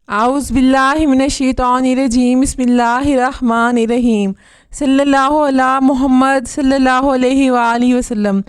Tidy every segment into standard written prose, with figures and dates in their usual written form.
आउज़ बिल्लाहि मिनश्शैतानिर्रजीम बिस्मिल्लाहिर्रहमानिर्रहीम सल्लल्लाहु अला मुहम्मद सल्लल्लाहु अलैहि वालिहि वसल्लम।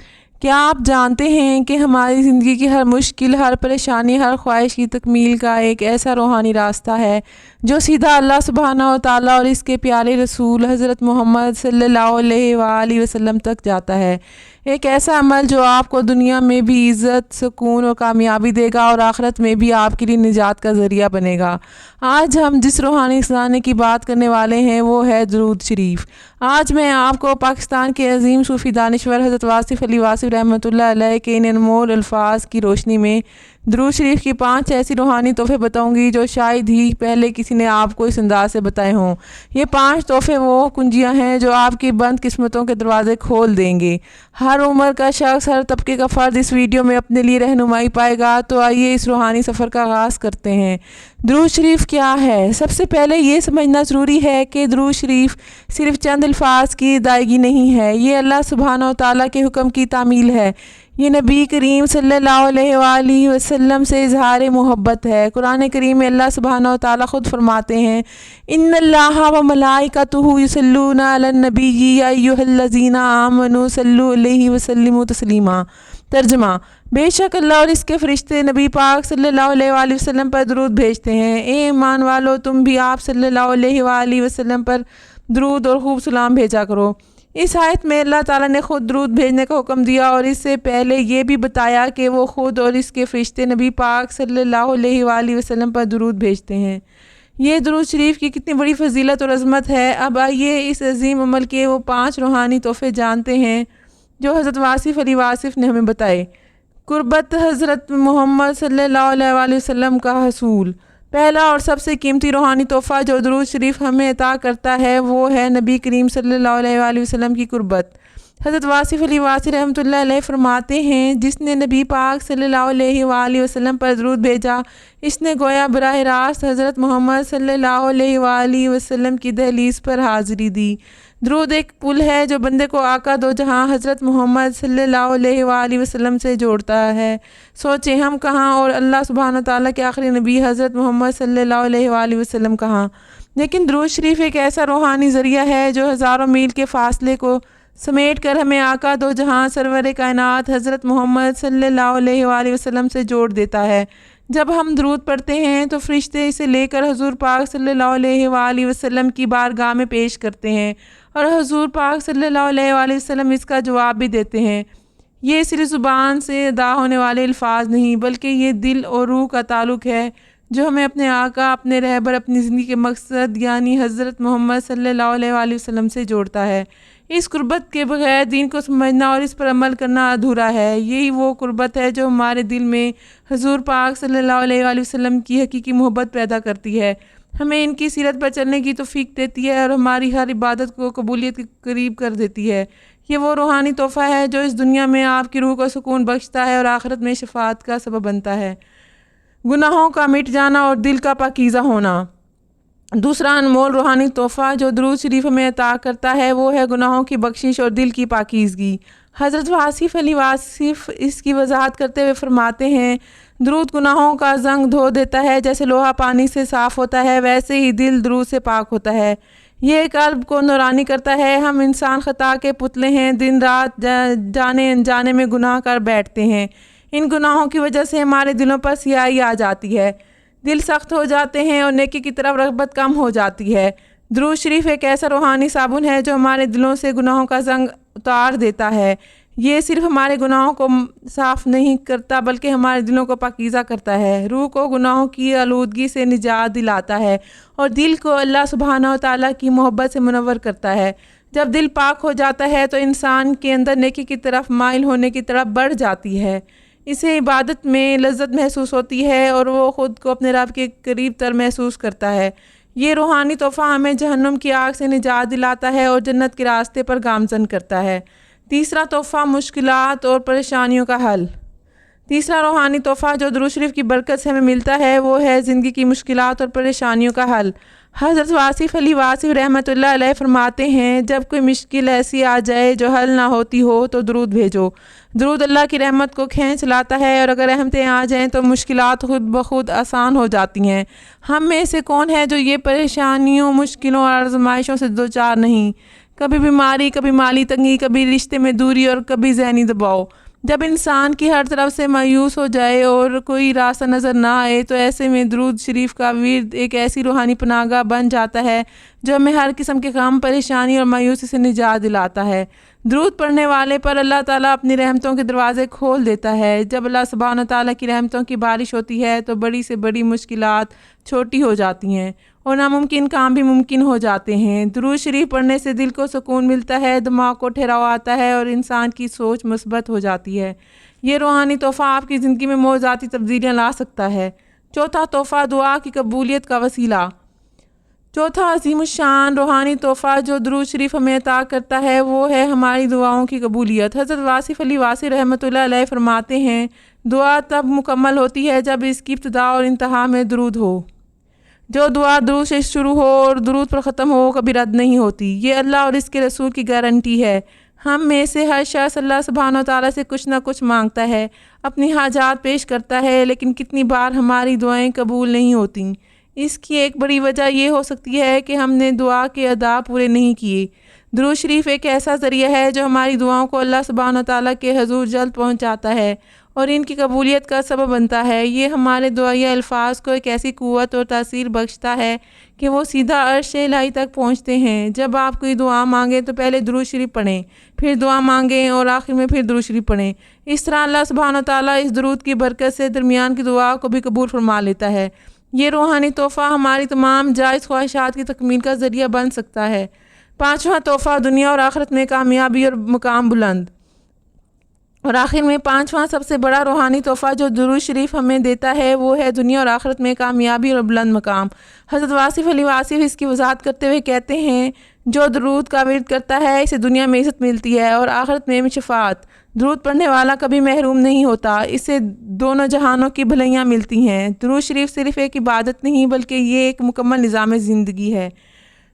क्या आप जानते हैं कि हमारी ज़िंदगी की हर मुश्किल, हर परेशानी, हर ख्वाहिश की तकमील का एक ऐसा रूहानी रास्ता है जो सीधा अल्लाह सुब्हानहू व तआला और इसके प्यारे रसूल हज़रत मोहम्मद सल्लल्लाहु अलैहि वसल्लम तक जाता है। एक ऐसा अमल जो आपको दुनिया में भी इज़्ज़त, सुकून और कामयाबी देगा और आखिरत में भी आपके लिए निजात का ज़रिया बनेगा। आज हम जिस रूहानी खजाने की बात करने वाले हैं वो है दुरूद शरीफ। आज मैं आपको पाकिस्तान के अजीम सूफ़ी दानिश्वर हज़रत वासिफ़ अली वासिफ़ रहमतुल्लाह अलैह के इन अनमोल अल्फाज की रोशनी में दुरूद शरीफ की 5 ऐसी रूहानी तोहफ़े बताऊंगी जो शायद ही पहले किसी ने आपको इस अंदाज से बताए हों। ये 5 तोहफ़े वो कुंजियां हैं जो आपकी बंद किस्मतों के दरवाजे खोल देंगे। हर उम्र का शख्स, हर तबके का फ़र्द इस वीडियो में अपने लिए रहनुमाई पाएगा। तो आइए इस रूहानी सफ़र का आगाज़ करते हैं। दुरूद शरीफ क्या है? सबसे पहले ये समझना ज़रूरी है कि दुरूद शरीफ सिर्फ़ चंद अल्फाज की अदायगी नहीं है, ये अल्लाह सुब्हानहू व तआला के हुक्म की तामील है। ये नबी करीम सल्लल्लाहु अलैहि वसल्लम से इजहार मोहब्बत है। कुरान करीम में अल्लाह सुब्हानहू व तआला खुद फरमाते हैं, इन्नल्लाहा व मलाइकतुहु युसल्लूना अलन नबी या अय्युहल्लज़ीना आमनू सल्लु अलैहि वसल्लिमु तस्लीमा। तर्जमा, बेशक अल्लाह और इसके फरिश्ते नबी पाक सल्लल्लाहु अलैहि वसल्लम पर दरूद भेजते हैं। ए ईमान वालो, तुम भी आप सल्लल्लाहु अलैहि वसल्लम पर दरूद और खूब सलाम भेजा करो। इस आयत में अल्लाह ताला ने खुद दरूद भेजने का हुक्म दिया और इससे पहले ये भी बताया कि वो खुद और इसके फरिश्ते नबी पाक सल्लल्लाहु अलैहि वसल्लम पर दरूद भेजते हैं। ये दुरूद शरीफ की कितनी बड़ी फजीलत और अज़मत है। अब आइए इस अजीम अमल के वो 5 रूहानी तोहफ़े जानते हैं जो हज़रत वासिफ़ अली वासिफ़ ने हमें बताए। कुर्बत हज़रत मोहम्मद सल्लल्लाहु अलैहि वसल्लम का हसूल। पहला और सबसे कीमती रूहानी तोहफ़ा जो दुरूद शरीफ हमें अता करता है वो है नबी करीम सल्लल्लाहु अलैहि वसल्लम की कुर्बत। हज़रत वासिफ़ अली वासिफ़ रहमतुल्लाह अलैह फरमाते हैं, जिसने नबी पाक सल्लल्लाहु अलैहि वसल्लम पर दरूद भेजा, इसने गोया बराह रास्त हज़रत मोहम्मद सल्लल्लाहु अलैहि वसल्लम की दहलीज़ पर हाज़िरी दी। दरूद एक पुल है जो बंदे को आका दो जहाँ हज़रत मोहम्मद सल्लल्लाहु अलैहि वसल्लम से जोड़ता है। सोचें, हम कहाँ और अल्लाह सुब्हानहू व तआला के आखिरी नबी हज़रत मोहम्मद सल्लल्लाहु अलैहि वसल्लम कहाँ। लेकिन दरूद शरीफ एक ऐसा रूहानी ज़रिया है जो हज़ारों मील के फ़ासले को समेट कर हमें आका दो जहाँ सरवर कायनात हज़रत मोहम्मद सल्लल्लाहु अलैहि वसल्लम से जोड़ देता है। जब हम दरूद पढ़ते हैं तो फरिश्ते इसे लेकर हुज़ूर पाक सल्लल्लाहु अलैहि वसल्लम की बारगाह में पेश करते हैं और हुज़ूर पाक सल्लल्लाहु अलैहि वसल्लम इसका जवाब भी देते हैं। ये सिर्फ ज़ुबान से अदा होने वाले अल्फाज नहीं, बल्कि ये दिल और रूह का ताल्लुक़ है जो हमें अपने आका, अपने रहबर, अपनी ज़िंदगी के मकसद यानी हज़रत मोहम्मद सल्लल्लाहु अलैहि वसल्लम से जोड़ता है। इस कुर्बत के बगैर दीन को समझना और इस पर अमल करना अधूरा है। यही वो कुर्बत है जो हमारे दिल में हुज़ूर पाक सल्लल्लाहु अलैहि वसल्लम की हकीकी मोहब्बत पैदा करती है, हमें इनकी सीरत पर चलने की तौफीक देती है और हमारी हर इबादत को कबूलियत के करीब कर देती है। ये वो रूहानी तोहफ़ा है जो इस दुनिया में आपकी रूह को सुकून बख्शता है और आखिरत में शफाअत का सबब बनता है। गुनाहों का मिट जाना और दिल का पाकीज़ा होना। दूसरा अनमोल रूहानी तोहफ़ा जो दुरूद शरीफ हमें अता करता है वो है गुनाहों की बख्शिश और दिल की पाकीज़गी। हज़रत वासिफ़ अली वासिफ़ इसकी वजाहत करते हुए फरमाते हैं, दुरूद गुनाहों का ज़ंग धो देता है, जैसे लोहा पानी से साफ़ होता है वैसे ही दिल दुरूद से पाक होता है। ये कल्ब को नूरानी करता है। हम इंसान ख़ता के पुतले हैं, दिन रात जाने अनजाने में गुनाह कर बैठते हैं। इन गुनाहों की वजह से हमारे दिलों पर स्याही आ जाती है, दिल सख्त हो जाते हैं और नेकी की तरफ रग़बत कम हो जाती है। दुरूद शरीफ एक ऐसा रूहानी साबुन है जो हमारे दिलों से गुनाहों का ज़ंग उतार देता है। ये सिर्फ हमारे गुनाहों को साफ़ नहीं करता बल्कि हमारे दिलों को पाकीज़ा करता है, रूह को गुनाहों की आलूदगी से निजात दिलाता है और दिल को अल्लाह सुब्हानहू व तआला की मोहब्बत से मुनव्वर करता है। जब दिल पाक हो जाता है तो इंसान के अंदर नेकी की तरफ माइल होने की तरफ बढ़ जाती है, इसे इबादत में लज्जत महसूस होती है और वो ख़ुद को अपने रब के करीब तर महसूस करता है। ये रूहानी तोहफ़ा हमें जहन्नुम की आग से निजात दिलाता है और जन्नत के रास्ते पर गामज़न करता है। तीसरा तोहफ़ा मुश्किलात और परेशानियों का हल। تیسرا روحانی تحفہ جو درود شریف کی برکت سے ہمیں ملتا ہے وہ ہے زندگی کی مشکلات اور پریشانیوں کا حل۔ حضرت واصف علی واصف رحمۃ اللہ علیہ فرماتے ہیں، جب کوئی مشکل ایسی آ جائے جو حل نہ ہوتی ہو تو درود بھیجو۔ درود اللہ کی رحمت کو کھینچ لاتا ہے، اور اگر رحمتیں آ جائیں تو مشکلات خود بخود آسان ہو جاتی ہیں۔ ہم میں سے کون ہے جو یہ پریشانیوں، مشکلوں اور آزمائشوں سے دوچار نہیں؟ کبھی بیماری، کبھی مالی تنگی، کبھی رشتے میں دوری اور کبھی ذہنی دباؤ۔ جب انسان کی ہر طرف سے مایوس ہو جائے اور کوئی راستہ نظر نہ آئے تو ایسے میں درود شریف کا ورد ایک ایسی روحانی پناہ گاہ بن جاتا ہے جو ہمیں ہر قسم کے غم، پریشانی اور مایوسی سے نجات دلاتا ہے۔ درود پڑھنے والے پر اللہ تعالیٰ اپنی رحمتوں کے دروازے کھول دیتا ہے۔ جب اللہ سبحانہ تعالیٰ کی رحمتوں کی بارش ہوتی ہے تو بڑی سے بڑی مشکلات چھوٹی ہو جاتی ہیں اور ناممکن کام بھی ممکن ہو جاتے ہیں۔ درود شریف پڑھنے سے دل کو سکون ملتا ہے، دماغ کو ٹھہراؤ آتا ہے اور انسان کی سوچ مثبت ہو جاتی ہے۔ یہ روحانی تحفہ آپ کی زندگی میں موضوعاتی تبدیلیاں لا سکتا ہے۔ چوتھا تحفہ دعا کی قبولیت کا وسیلہ۔ چوتھا عظیم الشان روحانی تحفہ جو درود شریف ہمیں عطا کرتا ہے وہ ہے ہماری دعاؤں کی قبولیت۔ حضرت واصف علی واصف رحمۃ اللہ علیہ فرماتے ہیں، دعا تب مکمل ہوتی ہے جب اس کی ابتدا اور انتہا میں درود ہو۔ جو دعا درود سے شروع ہو اور درود پر ختم ہو کبھی رد نہیں ہوتی۔ یہ اللہ اور اس کے رسول کی گارنٹی ہے۔ ہم میں سے ہر شخص اللہ سبحانہ و تعالیٰ سے کچھ نہ کچھ مانگتا ہے، اپنی حاجات پیش کرتا ہے، لیکن کتنی بار ہماری دعائیں قبول نہیں ہوتیں۔ اس کی ایک بڑی وجہ یہ ہو سکتی ہے کہ ہم نے دعا کے آداب پورے نہیں کیے۔ درود شریف ایک ایسا ذریعہ ہے جو ہماری دعاؤں کو اللہ سبحانہ و تعالیٰ کے حضور جلد پہنچاتا ہے اور ان کی قبولیت کا سبب بنتا ہے۔ یہ ہمارے دعائیہ الفاظ کو ایک ایسی قوت اور تاثیر بخشتا ہے کہ وہ سیدھا عرش الہی تک پہنچتے ہیں۔ جب آپ کوئی دعا مانگیں تو پہلے درود شریف پڑھیں، پھر دعا مانگیں اور آخر میں پھر درود شریف پڑھیں۔ اس طرح اللہ سبحانہ و تعالیٰ اس درود کی برکت سے درمیان کی دعا کو بھی قبول فرما لیتا ہے۔ یہ روحانی تحفہ ہماری تمام جائز خواہشات کی تکمیل کا ذریعہ بن سکتا ہے۔ پانچواں تحفہ دنیا اور آخرت میں کامیابی اور مقام بلند۔ اور آخر میں پانچواں سب سے بڑا روحانی تحفہ جو درود شریف ہمیں دیتا ہے وہ ہے دنیا اور آخرت میں کامیابی اور بلند مقام۔ حضرت واصف علی واصف اس کی وضاحت کرتے ہوئے کہتے ہیں، جو درود کا ورد کرتا ہے اسے دنیا میں عزت ملتی ہے اور آخرت میں شفاعت۔ درود پڑھنے والا کبھی محروم نہیں ہوتا، اس سے دونوں جہانوں کی بھلائیاں ملتی ہیں۔ درود شریف صرف ایک عبادت نہیں بلکہ یہ ایک مکمل نظام زندگی ہے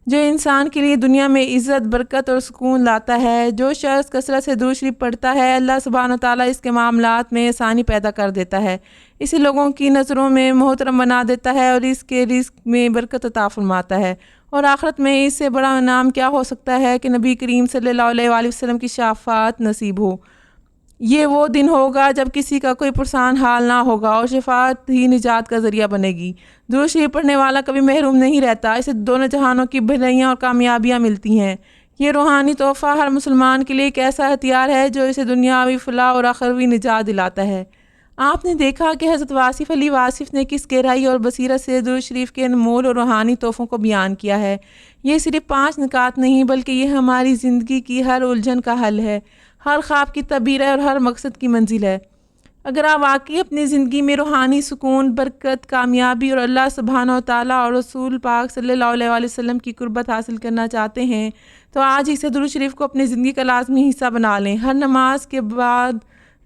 جو انسان کے لیے دنیا میں عزت، برکت اور سکون لاتا ہے۔ جو شخص کثرت سے درود شریف پڑھتا ہے اللہ سبحانہ و تعالیٰ اس کے معاملات میں آسانی پیدا کر دیتا ہے، اسے لوگوں کی نظروں میں محترم بنا دیتا ہے اور اس کے رزق میں برکت عطا فرماتا ہے۔ اور آخرت میں اس سے بڑا انعام کیا ہو سکتا ہے کہ نبی کریم صلی اللہ علیہ وآلہ وسلم کی شفاعت نصیب ہو۔ یہ وہ دن ہوگا جب کسی کا کوئی پرسان حال نہ ہوگا اور شفاعت ہی نجات کا ذریعہ بنے گی۔ درود شریف پڑھنے والا کبھی محروم نہیں رہتا، اسے دونوں جہانوں کی بھلائیاں اور کامیابیاں ملتی ہیں۔ یہ روحانی تحفہ ہر مسلمان کے لیے ایک ایسا ہتھیار ہے جو اسے دنیاوی فلاح اور آخروی نجات دلاتا ہے۔ آپ نے دیکھا کہ حضرت واصف علی واصف نے کس گہرائی اور بصیرت سے درود شریف کے انمول اور روحانی تحفوں کو بیان کیا ہے۔ یہ صرف 5 نکات نہیں بلکہ یہ ہماری زندگی کی ہر الجھن کا حل ہے، ہر خواب کی تعبیر ہے اور ہر مقصد کی منزل ہے۔ اگر آپ واقعی اپنی زندگی میں روحانی سکون، برکت، کامیابی اور اللہ سبحانہ و تعالیٰ اور رسول پاک صلی اللہ علیہ وآلہ وسلم کی قربت حاصل کرنا چاہتے ہیں تو آج ہی سے درود شریف کو اپنی زندگی کا لازمی حصہ بنا لیں۔ ہر نماز کے بعد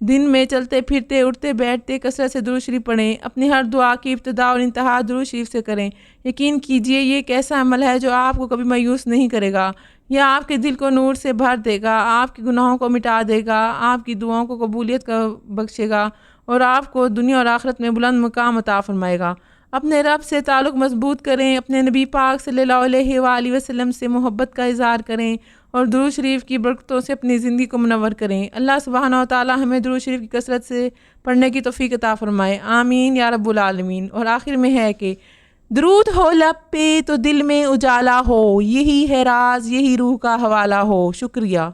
دن میں چلتے پھرتے، اٹھتے بیٹھتے کثرت سے درود شریف پڑھیں۔ اپنی ہر دعا کی ابتدا اور انتہا درود شریف سے کریں۔ یقین کیجئے یہ ایک ایسا عمل ہے جو آپ کو کبھی مایوس نہیں کرے گا۔ یہ آپ کے دل کو نور سے بھر دے گا، آپ کے گناہوں کو مٹا دے گا، آپ کی دعاؤں کو قبولیت کا بخشے گا اور آپ کو دنیا اور آخرت میں بلند مقام عطا فرمائے گا۔ اپنے رب سے تعلق مضبوط کریں، اپنے نبی پاک صلی اللہ علیہ وآلہ وسلم سے محبت کا اظہار کریں اور درود شریف کی برکتوں سے اپنی زندگی کو منور کریں۔ اللہ سبحانہ و تعالیٰ ہمیں درود شریف کی کثرت سے پڑھنے کی توفیق عطا فرمائے، آمین یا رب العالمین۔ اور آخر میں ہے کہ درود ہو لب پہ تو دل میں اجالا ہو، یہی ہے راز، یہی روح کا حوالہ ہو۔ شکریہ۔